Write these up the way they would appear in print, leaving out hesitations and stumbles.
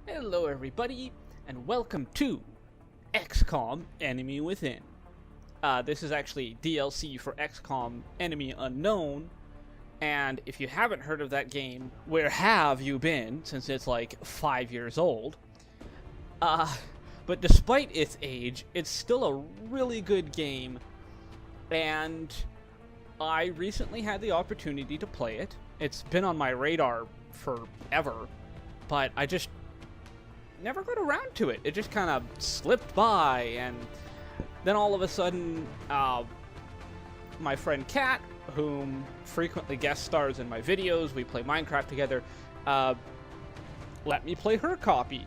Hello everybody, and welcome to XCOM Enemy Within. This is actually DLC for XCOM Enemy Unknown, and if you haven't heard of that game, where have you been, since it's like 5 years old? But despite its age, it's still a really good game, and I recently had the opportunity to play it. It's been on my radar forever, but I just never got around to it. It just kind of slipped by, and then all of a sudden, my friend Kat, whom frequently guest stars in my videos, we play Minecraft together, let me play her copy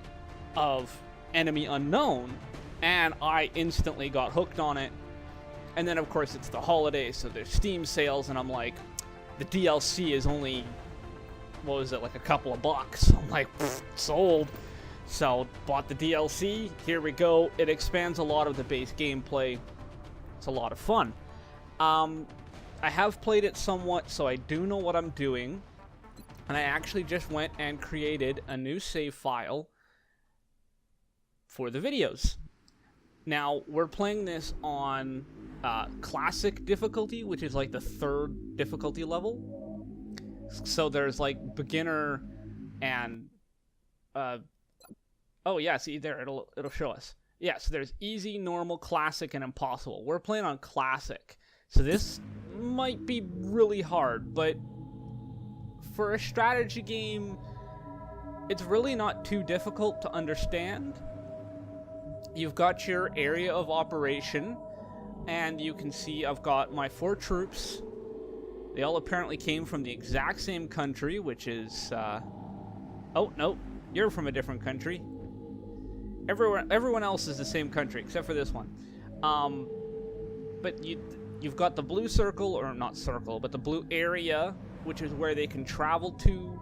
of Enemy Unknown, and I instantly got hooked on it. And then, of course, it's the holidays, so there's Steam sales, and I'm like, the DLC is only, what was it, like a couple of bucks. I'm like, sold. So, bought the DLC, here we go. It expands a lot of the base gameplay. It's a lot of fun. I have played it somewhat, so I do know what I'm doing. And I actually just went and created a new save file for the videos. Now, we're playing this on classic difficulty, which is like the 3rd difficulty level. So there's like beginner and oh yeah, see there, it'll show us. Yeah, so there's easy, normal, classic, and impossible. We're playing on classic, so this might be really hard, but for a strategy game, it's really not too difficult to understand. You've got your area of operation, and you can see I've got my 4 troops. They all apparently came from the exact same country, which is, oh, no, you're from a different country. Everyone else is the same country, except for this one. But you've got the blue circle, or not circle, but the blue area, which is where they can travel to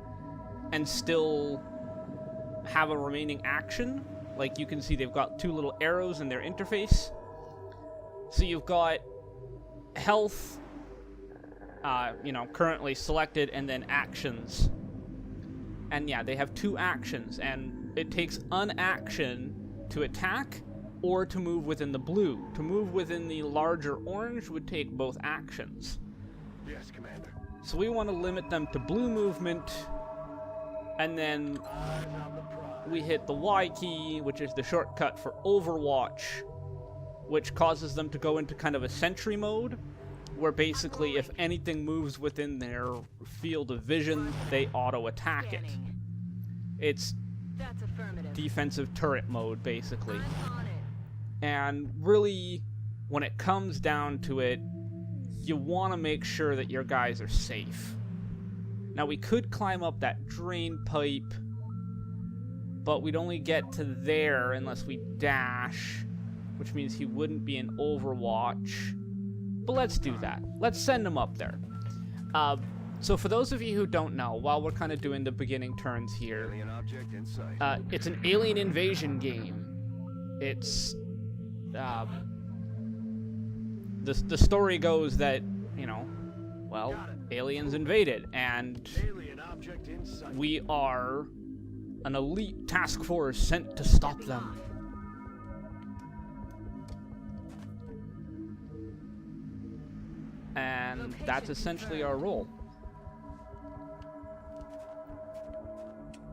and still have a remaining action. Like, you can see they've got 2 little arrows in their interface. So you've got health, currently selected, and then actions. And yeah, they have 2 actions, and it takes an action to attack or to move within the blue. To move within the larger orange would take both actions. Yes, Commander. So we want to limit them to blue movement, and then we hit the Y key, which is the shortcut for Overwatch, which causes them to go into kind of a sentry mode, where basically if anything moves within their field of vision, they auto-attack it. It's defensive turret mode, basically. And really, when it comes down to it, you want to make sure that your guys are safe. Now, we could climb up that drain pipe, but we'd only get to there unless we dash, which means he wouldn't be in Overwatch. But let's do that. Let's send him up there. So for those of you who don't know, while we're kind of doing the beginning turns here, Alien object in sight. it's an alien invasion game. It's the story goes that, well, aliens invaded, and Alien object in sight. we are an elite task force sent to stop them. And that's essentially our role.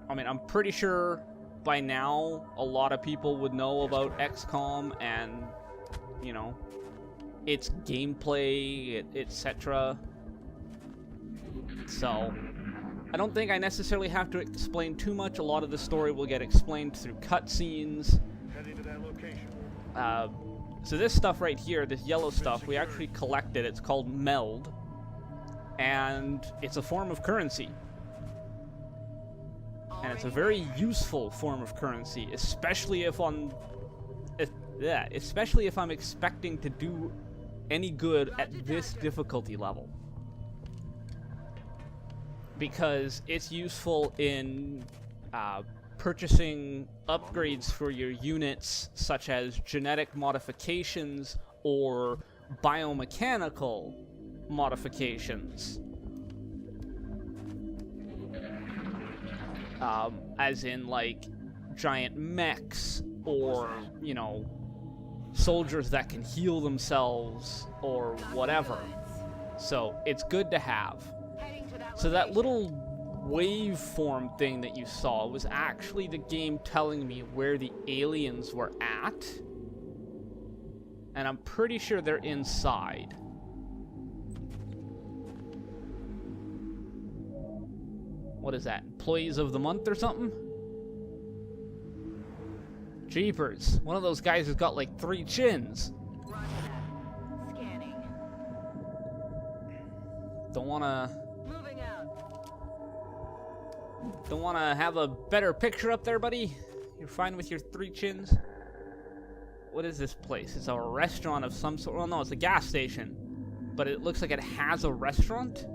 I mean, I'm pretty sure by now a lot of people would know about XCOM and, its gameplay, etc. So, I don't think I necessarily have to explain too much. A lot of the story will get explained through cutscenes. Heading to that location. So this stuff right here, this yellow stuff, we actually collected. It's called Meld, and it's a form of currency. And it's a very useful form of currency, especially if I'm expecting to do any good at this difficulty level. Because it's useful in purchasing upgrades for your units, such as genetic modifications or biomechanical modifications. As in, like, giant mechs or, you know, soldiers that can heal themselves or whatever. So it's good to have. So that little waveform thing that you saw was actually the game telling me where the aliens were at. And I'm pretty sure they're inside. What is that? Employees of the month or something? Jeepers. One of those guys has got like 3 chins. Roger that. Scanning. Don't wanna... Moving out. Don't wanna have a better picture up there, buddy? You're fine with your 3 chins? What is this place? It's a restaurant of some sort. Well, no, it's a gas station. But it looks like it has a restaurant?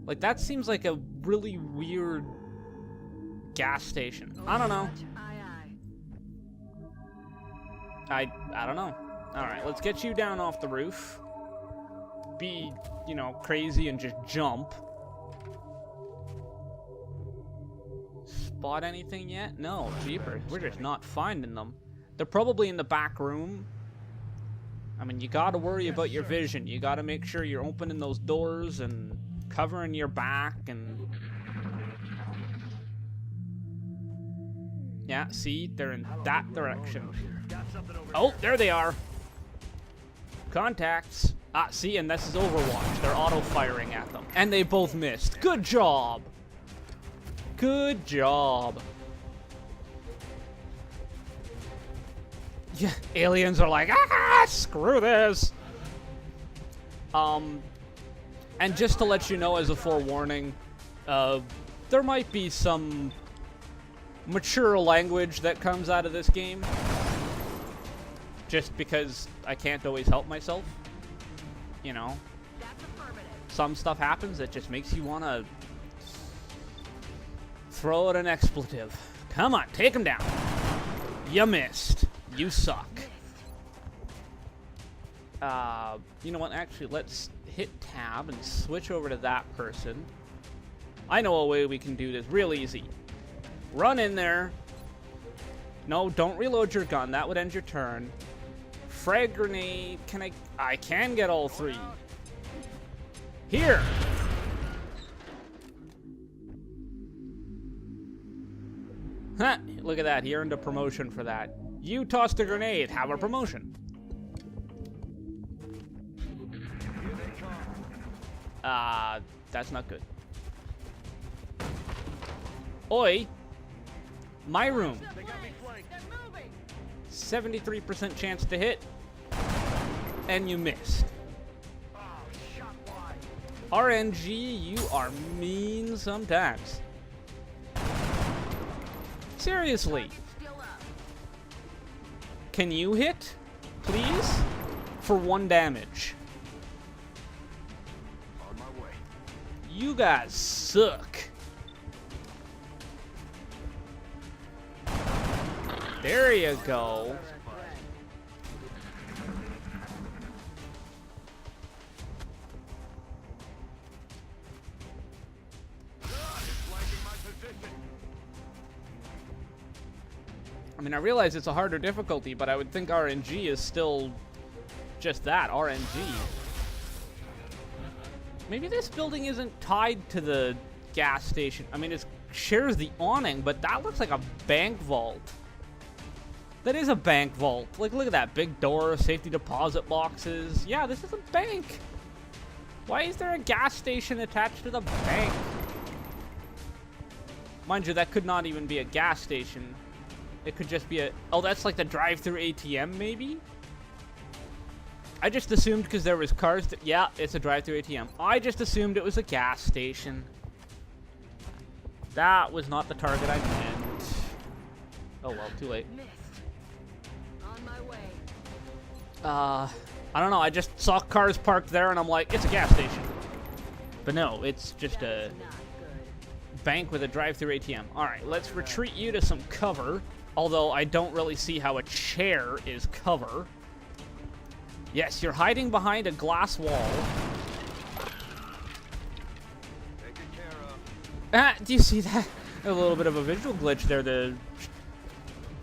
Like, that seems like a really weird gas station. I don't know. Aye, I don't know. Alright, let's get you down off the roof. Be, you know, crazy and just jump. Spot anything yet? No, jeepers. We're just not finding them. They're probably in the back room. I mean, you gotta worry about your vision. You gotta make sure you're opening those doors and covering your back and... Yeah, see? They're in that direction. Oh, there they are. Contacts. Ah, see, and this is Overwatch. They're auto-firing at them. And they both missed. Good job. Good job. Yeah, aliens are like, ah, screw this. And just to let you know as a forewarning, there might be some mature language that comes out of this game. Just because I can't always help myself. You know. that's affirmative. Some stuff happens that just makes you want to throw out an expletive. Come on, take him down. You missed. You suck. You know what? Actually, let's hit tab and switch over to that person. I know a way we can do this real easy. Run in there. No, don't reload your gun. That would end your turn. Frag grenade. Can I can get all 3. Here. Huh. Look at that. He earned a promotion for that. You tossed a grenade. Have a promotion. That's not good. Oi. My room. They got me flanked. They're moving. 73% chance to hit. And you missed. Oh, shot wide. RNG, you are mean sometimes. Seriously. Still up. Can you hit? Please? For 1 damage. On my way. You guys suck. There you go. I mean, I realize it's a harder difficulty, but I would think RNG is still just that, RNG. Maybe this building isn't tied to the gas station. I mean, it shares the awning, but that looks like a bank vault. That is a bank vault. Like, look at that. Big door, safety deposit boxes. Yeah, this is a bank. Why is there a gas station attached to the bank? Mind you, that could not even be a gas station. It could just be a... Oh, that's like the drive-through ATM, maybe? I just assumed because there was cars... Yeah, it's a drive-through ATM. I just assumed it was a gas station. That was not the target I meant. Oh, well, too late. Missed. On my way. I don't know. I just saw cars parked there, and I'm like, it's a gas station. But no, it's just a Not good. bank with a drive-through ATM. All right, let's retreat you to some cover. Although I don't really see how a chair is cover. Yes, you're hiding behind a glass wall. Taken care of. Ah, do you see that? A little bit of a visual glitch there. The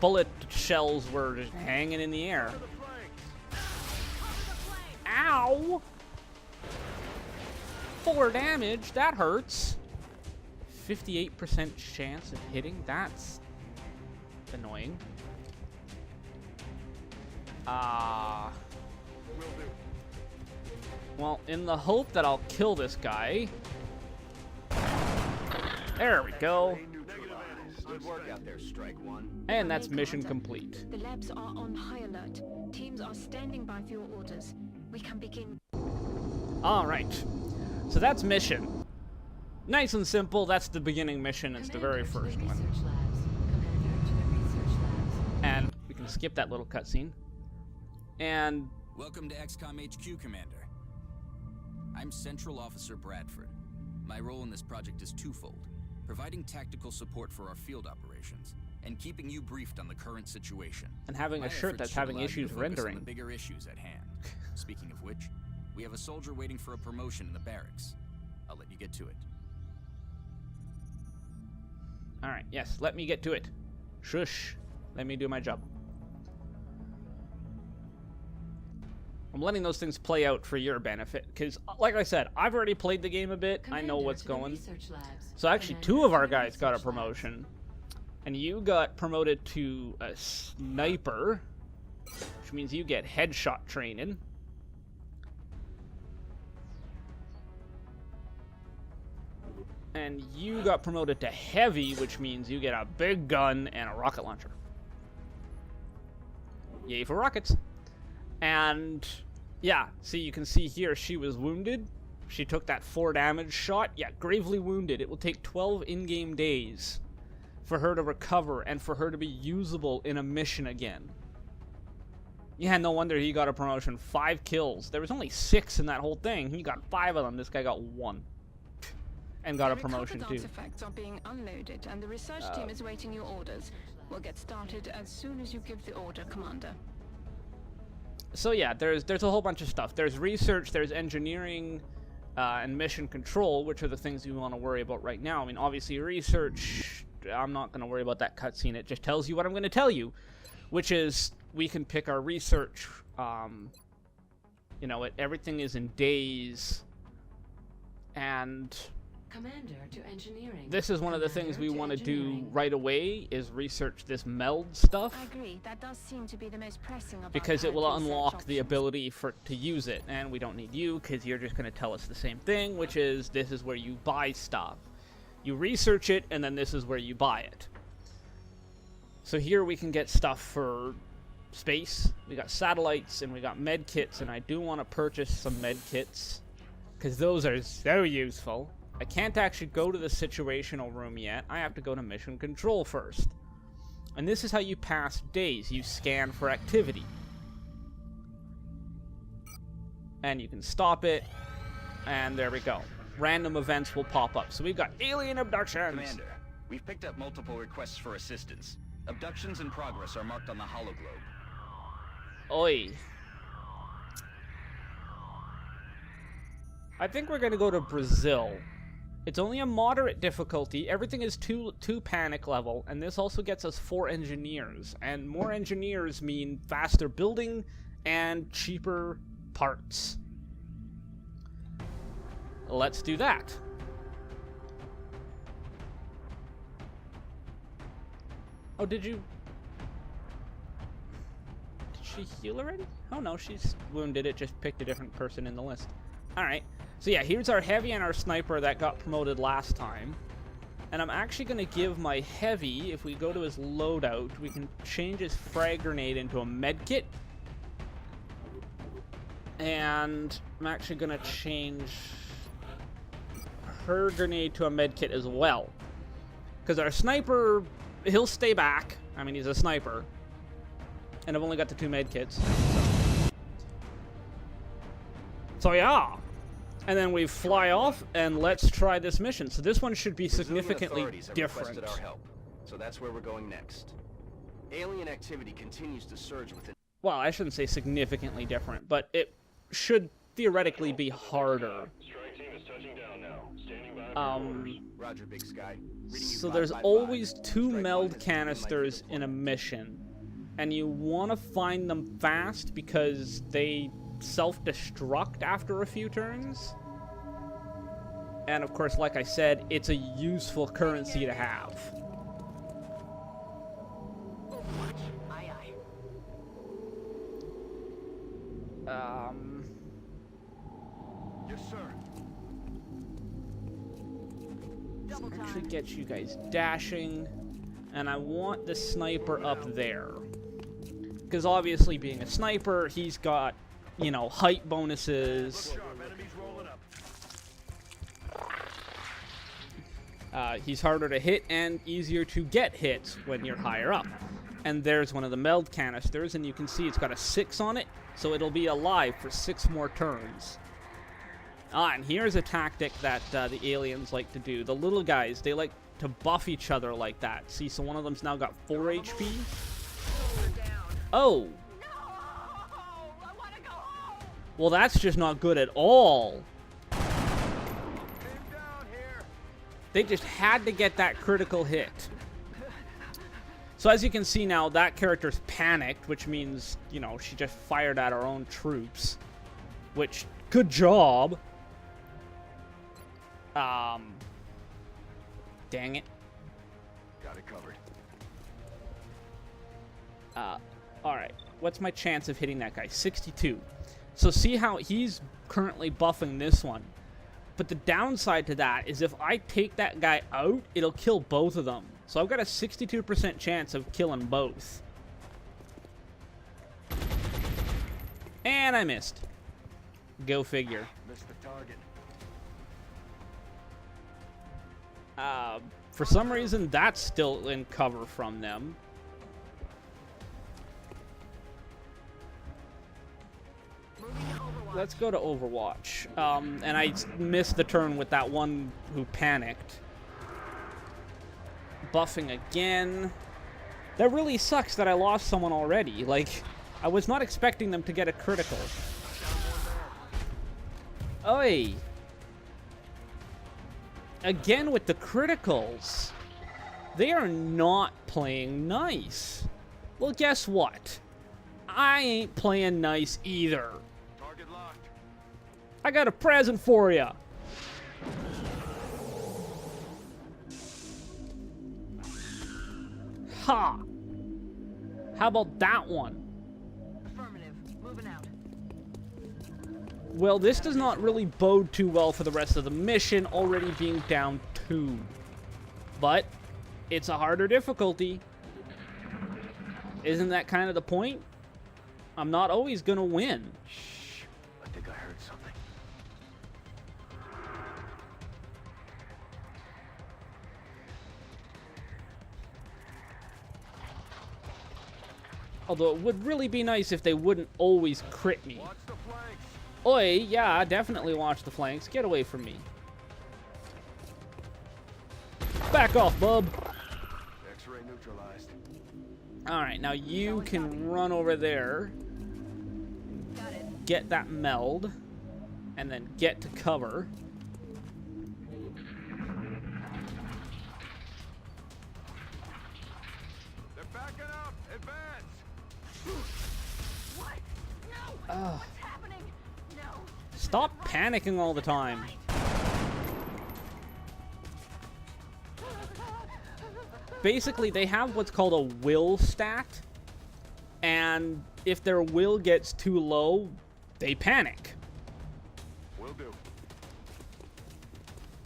bullet shells were just hanging in the air. Ow! 4 damage. That hurts. 58% chance of hitting. That's annoying. Well, in the hope that I'll kill this guy. There we go. Good work out there, Strike One. And that's mission complete. The labs are on high alert. Teams are standing by for your orders. We can begin. Alright. So that's mission. Nice and simple. That's the beginning mission. It's the very first one. And we can skip that little cutscene. And Welcome to XCOM HQ, Commander. I'm Central Officer Bradford. My role in this project is twofold: providing tactical support for our field operations, and keeping you briefed on the current situation. having a My shirt efforts that's should having allow you to issues focus on rendering. the bigger issues at hand. Speaking of which, we have a soldier waiting for a promotion in the barracks. I'll let you get to it. Alright, yes, let me get to it. Shush. Let me do my job. I'm letting those things play out for your benefit, because, like I said, I've already played the game a bit. I know what's going. So actually, 2 of our guys got a promotion, and you got promoted to a sniper, which means you get headshot training. And you got promoted to heavy, which means you get a big gun and a rocket launcher. Yay for rockets. And yeah, see, you can see here she was wounded. She took that 4 damage shot. Yeah, gravely wounded. It will take 12 in-game days for her to recover and for her to be usable in a mission again. Yeah, no wonder he got a promotion. 5 kills. There was only 6 in that whole thing. He got 5 of them. This guy got 1. And got a promotion too. Artifacts are being unloaded, and the research team is waiting your orders. We'll get started as soon as you give the order, Commander. So yeah, there's a whole bunch of stuff. There's research, there's engineering, and mission control, which are the things we want to worry about right now. I mean, obviously research, I'm not going to worry about that cutscene. It just tells you what I'm going to tell you, which is we can pick our research. You know, everything is in days, and Commander to engineering. this is one of the things Commander we to want to do engineering. right away, is research this meld stuff. I agree. That does seem to be the most pressing of Because our it will current research unlock the options. ability to use it, and we don't need you because you're just going to tell us the same thing, which is this is where you buy stuff. You research it, and then this is where you buy it. So here we can get stuff for space. We got satellites, and we got med kits, and I do want to purchase some med kits because those are so useful. I can't actually go to the situational room yet. I have to go to mission control first. And this is how you pass days. You scan for activity. And you can stop it. And there we go. Random events will pop up. So we've got alien abductions. Commander, we've picked up multiple requests for assistance. Abductions in progress are marked on the hologlobe. Oi. I think we're going to go to Brazil. It's only a moderate difficulty. Everything is 2 panic level, and this also gets us 4 engineers. And more engineers mean faster building and cheaper parts. Let's do that. Oh, did she heal already? Oh no, she's wounded. It just picked a different person in the list. Alright. So yeah, here's our heavy and our sniper that got promoted last time. And I'm actually going to give my heavy, if we go to his loadout, we can change his frag grenade into a medkit. And I'm actually going to change her grenade to a medkit as well. Because our sniper, he'll stay back. I mean, he's a sniper. And I've only got the 2 medkits. So yeah. And then we fly off, and let's try this mission. So this one should be significantly Brazilian authorities have different. requested our help, so that's where we're going next. Alien activity continues to surge within. Well, I shouldn't say significantly different, but it should theoretically be harder. Strike team is touching down now. Roger, Big Sky. So there's always 2 meld canisters in a mission, and you want to find them fast because they self-destruct after a few turns. And of course, like I said, it's a useful currency to have. Aye, aye. Yes, sir. Actually get you guys dashing, and I want the sniper up there. Because obviously being a sniper, he's got, you know, height bonuses. He's harder to hit and easier to get hits when you're higher up. And there's one of the meld canisters, and you can see it's got a 6 on it, so it'll be alive for 6 more turns. And here's a tactic that the aliens like to do. The little guys, they like to buff each other like that. See, so one of them's now got 4 HP. Oh! Well, that's just not good at all. They just had to get that critical hit. So as you can see now, that character's panicked, which means, you know, she just fired at her own troops. Which, good job. Dang it. Got it covered. Alright. What's my chance of hitting that guy? 62. So see how he's currently buffing this one. But the downside to that is if I take that guy out, it'll kill both of them. So I've got a 62% chance of killing both. And I missed. Go figure. Missed the target. For some reason, that's still in cover from them. Let's go to Overwatch. And I missed the turn with that one who panicked. Buffing again. That really sucks that I lost someone already. Like, I was not expecting them to get a critical. Oi! Again with the criticals. They are not playing nice. Well, guess what? I ain't playing nice either. Target locked. I got a present for ya. Ha! How about that one? Affirmative. Moving out. Well, this does not really bode too well for the rest of the mission, already being down 2. But it's a harder difficulty. Isn't that kind of the point? I'm not always gonna win. Shh. I think I heard something. Although it would really be nice if they wouldn't always crit me. Watch the flanks. Oi, yeah, definitely watch the flanks. Get away from me. Back off, bub. X-ray neutralized. Alright, now you can run over there. Get that meld. And then get to cover. They're backing up. Advance. What? No! What's happening? No. Stop panicking all the time. Basically, they have what's called a will stat. And if their will gets too low, they panic. Will do.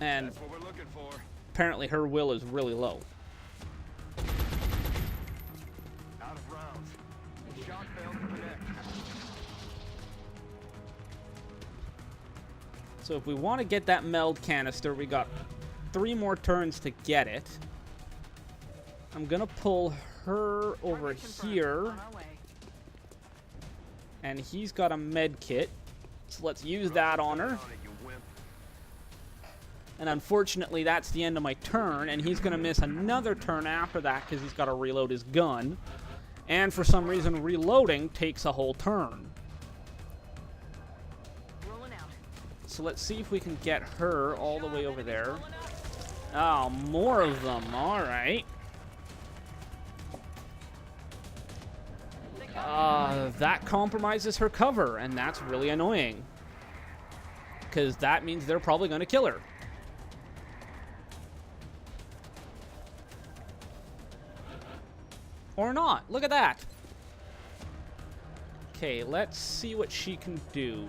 And That's what we're looking for. apparently her will is really low. Out of rounds. Shot failed to connect. So if we want to get that meld canister, we got 3 more turns to get it. I'm gonna pull her over here, On our way. and he's got a med kit. So let's use that on her. On it, you wimp. And unfortunately, that's the end of my turn, and he's gonna miss another turn after that because he's got to reload his gun. And for some reason, reloading takes a whole turn. Rolling out. So let's see if we can get her all the way over there. Oh, more of them. All right. That compromises her cover, and that's really annoying. Because that means they're probably going to kill her. Or not. Look at that. Okay, let's see what she can do.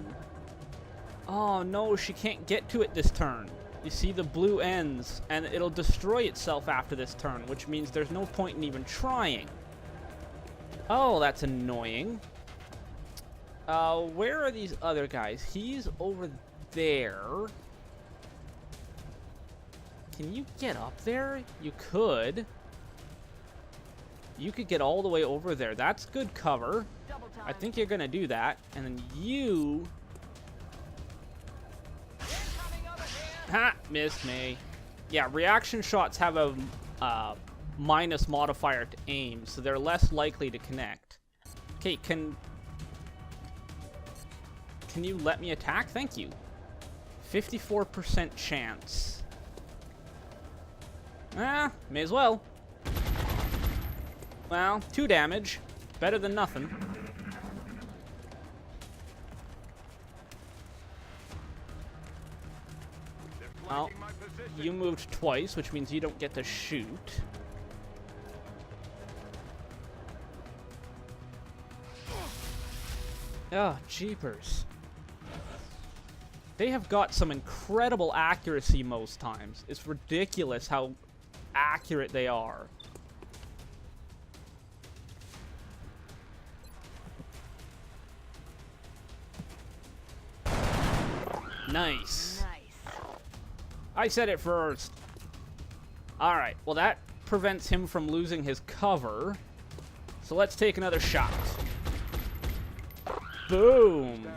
Oh, no, she can't get to it this turn. You see, the blue ends, and it'll destroy itself after this turn, which means there's no point in even trying. Oh, that's annoying. Where are these other guys? He's over there. Can you get up there? You could. You could get all the way over there. That's good cover. I think you're gonna do that. And then you... Ha! Missed me. Yeah, reaction shots have a minus modifier to aim, so they're less likely to connect. Okay, can you let me attack? Thank you. 54% chance. May as well. Well, 2 damage. Better than nothing. Well, you moved twice, which means you don't get to shoot. Oh, jeepers. They have got some incredible accuracy most times. It's ridiculous how accurate they are. Nice. I said it first. Alright, well that prevents him from losing his cover. So let's take another shot. Boom.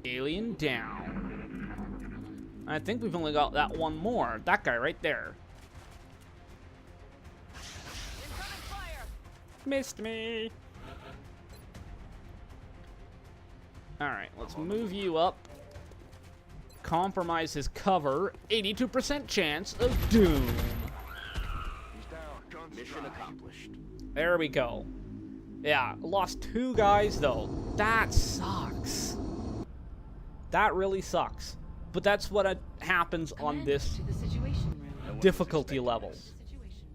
Alien down. I think we've only got that one more. That guy right there. Missed me. Alright, let's move you up. Compromise his cover. 82% chance of doom. He's down. Mission accomplished. There we go. Yeah, lost 2 guys though. That sucks. That really sucks. But that's what happens on this difficulty level.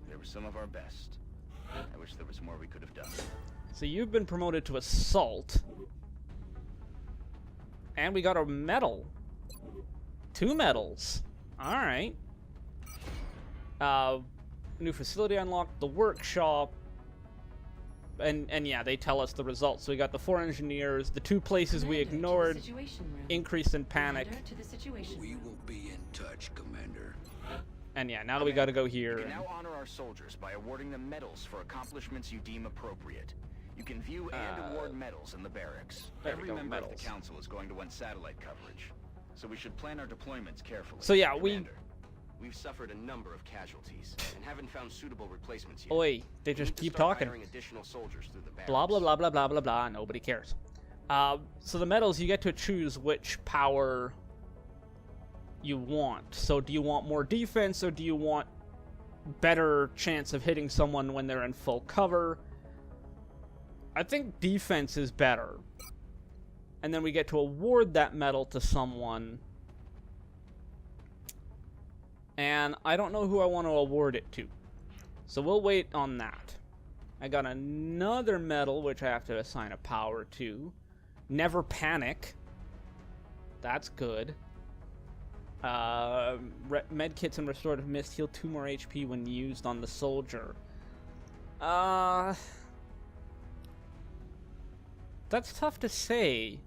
They were some of our best. I wish there was more we could have done. So you've been promoted to assault. And we got a medal. 2 medals. Alright. New facility unlocked, the workshop. And yeah, they tell us the results. So we got the 4 engineers, the 2 places we ignored, increase in panic. We will be in touch, Commander. And yeah, now we gotta go here. You can now honor our soldiers by awarding them medals for accomplishments you deem appropriate. You can view and award medals in the barracks. There we Every go, member of medals. the council is going to want satellite coverage, so we should plan our deployments carefully. So yeah, Commander. We've suffered a number of casualties and haven't found suitable replacements yet. Oi, they We just need to keep start talking. hiring additional soldiers through the barracks. Blah, blah, blah, blah, blah, blah, blah. Nobody cares. So the medals, you get to choose which power you want. So do you want more defense, or do you want better chance of hitting someone when they're in full cover? I think defense is better. And then we get to award that medal to someone. And I don't know who I want to award it to. So we'll wait on that. I got another medal, which I have to assign a power to. Never panic. That's good. Medkits and restorative mist heal 2 more HP when used on the soldier. That's tough to say.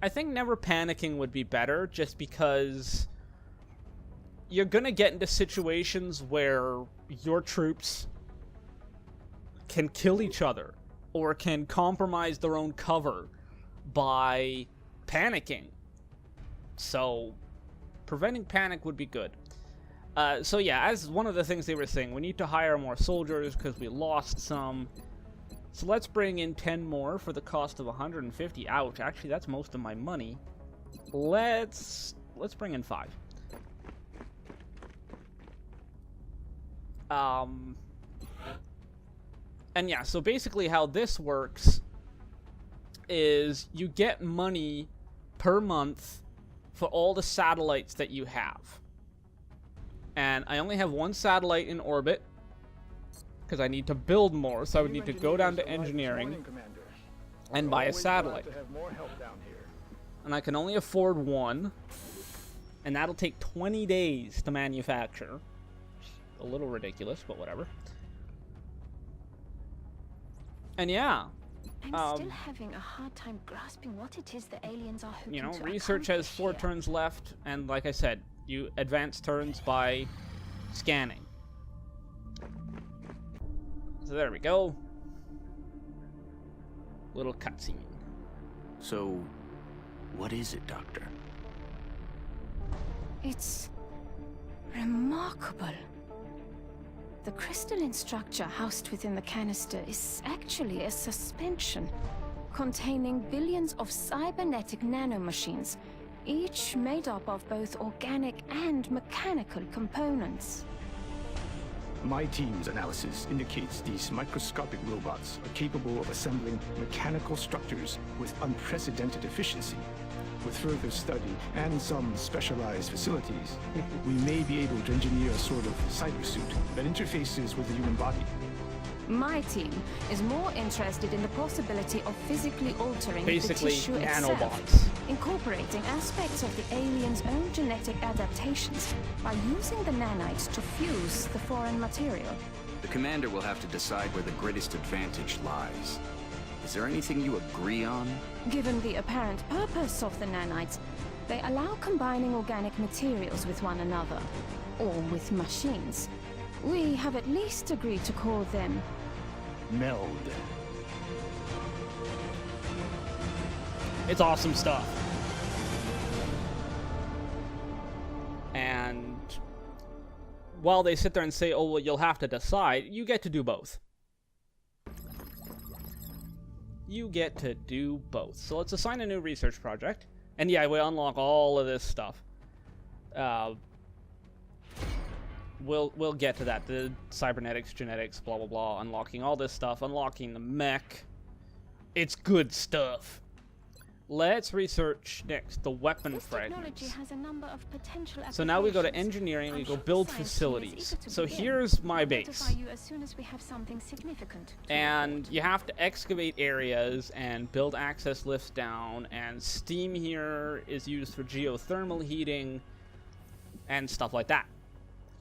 I think never panicking would be better, just because you're gonna get into situations where your troops can kill each other or can compromise their own cover by panicking. So preventing panic would be good. So yeah, as one of the things they were saying, we need to hire more soldiers because we lost some. So let's bring in 10 more for the cost of 150. Ouch, actually that's most of my money. let's bring in 5. And yeah, so basically how this works is you get money per month for all the satellites that you have. And I only have 1 satellite in orbit because I need to build more, so I would need to go down to engineering and buy a satellite. And I can only afford 1, and that'll take 20 days to manufacture. A little ridiculous, but whatever. And yeah, I'm still having a hard time grasping what it is the aliens are hoping you know, to research has 4 accomplish here. turns left, and like I said, you advance turns by scanning. So there we go. Little cutscene. So, what is it, Doctor? It's remarkable. The crystalline structure housed within the canister is actually a suspension containing billions of cybernetic nanomachines, each made up of both organic and mechanical components. My team's analysis indicates these microscopic robots are capable of assembling mechanical structures with unprecedented efficiency. With further study and some specialized facilities, we may be able to engineer a sort of cybersuit that interfaces with the human body. My team is more interested in the possibility of physically altering Basically, the tissue nanobots. itself, incorporating aspects of the alien's own genetic adaptations by using the nanites to fuse the foreign material. The commander will have to decide where the greatest advantage lies. Is there anything you agree on? Given the apparent purpose of the nanites, they allow combining organic materials with one another, or with machines. We have at least agreed to call them Meld. It's awesome stuff. And while they sit there and say, oh, well, you'll have to decide, you get to do both. You get to do both. So let's assign a new research project. And yeah, we unlock all of this stuff. We'll get to that. The cybernetics, genetics, blah, blah, blah. Unlocking all this stuff. Unlocking the mech. It's good stuff. Let's research next the weapon This fragments. technology has a number of potential So now we go to applications. engineering, we I'm go sure build the science team is facilities. eager to So begin. here's my We'll base. notify you as soon as we have something significant to And you have to excavate areas and build access lifts down, and steam here is used for geothermal heating and stuff like that.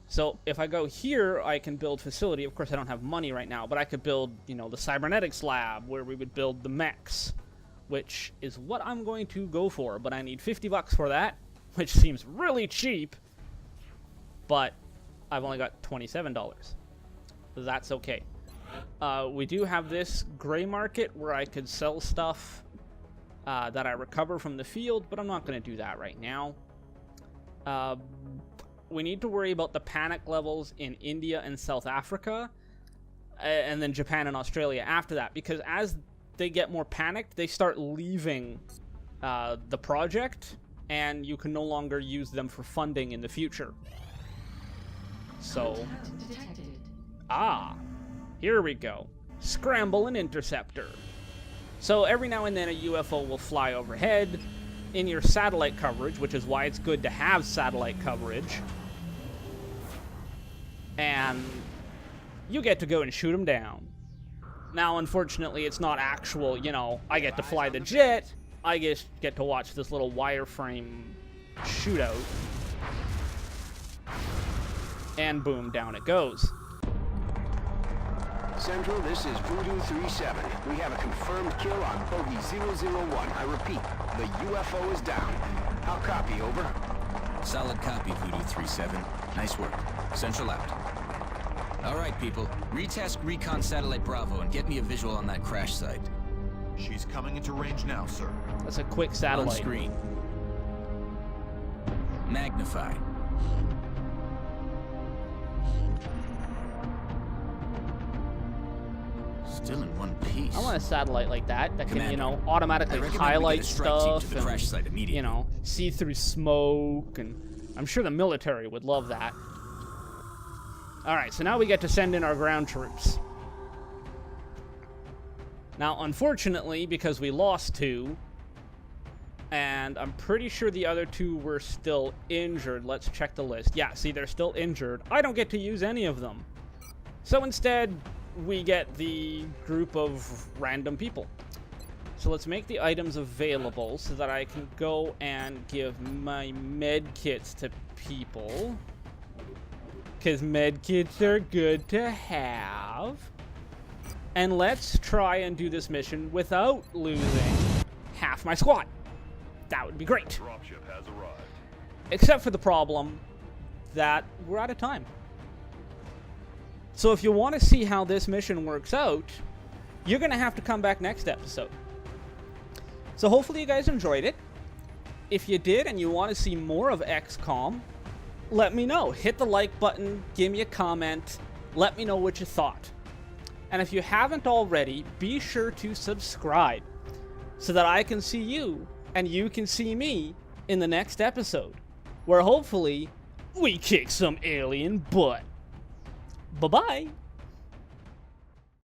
So if I go here, I can build facility. Of course, I don't have money right now, but I could build, you know, the cybernetics lab where we would build the mechs, which is what I'm going to go for, but I need $50 for that, which seems really cheap, but I've only got $27. That's okay. We do have this gray market where I could sell stuff that I recover from the field, but I'm not going to do that right now. We need to worry about the panic levels in India and South Africa, and then Japan and Australia after that, because as they get more panicked, they start leaving the project, and you can no longer use them for funding in the future. So, here we go. Scramble an interceptor. So every now and then a UFO will fly overhead in your satellite coverage, which is why it's good to have satellite coverage. And you get to go and shoot them down. Now, unfortunately, it's not actual, you know, I get to fly the jet. I just get to watch this little wireframe shootout. And boom, down it goes. Central, this is Voodoo 37. We have a confirmed kill on Bogey 001. I repeat, the UFO is down. I'll copy, over. Solid copy, Voodoo 37. Nice work. Central out. All right, people. Retask Recon Satellite Bravo and get me a visual on that crash site. She's coming into range now, sir. That's a quick On satellite. screen. Magnify. Still in one piece. I want a satellite like that that can, Commander, you know, I automatically recommend we highlight get a strike team stuff to the and, crash site immediately. you know, see through smoke, and I'm sure the military would love that. Alright, so now we get to send in our ground troops. Now, unfortunately, because we lost 2, and I'm pretty sure the other 2 were still injured. Let's check the list. Yeah, see, they're still injured. I don't get to use any of them. So instead, we get the group of random people. So let's make the items available so that I can go and give my med kits to people. Because med kits are good to have. And let's try and do this mission without losing half my squad. That would be great. Dropship has arrived. Except for the problem that we're out of time. So if you want to see how this mission works out, you're going to have to come back next episode. So hopefully you guys enjoyed it. If you did and you want to see more of XCOM, let me know. Hit the like button, give me a comment, let me know what you thought. And if you haven't already, be sure to subscribe so that I can see you and you can see me in the next episode, where hopefully we kick some alien butt. Bye-bye.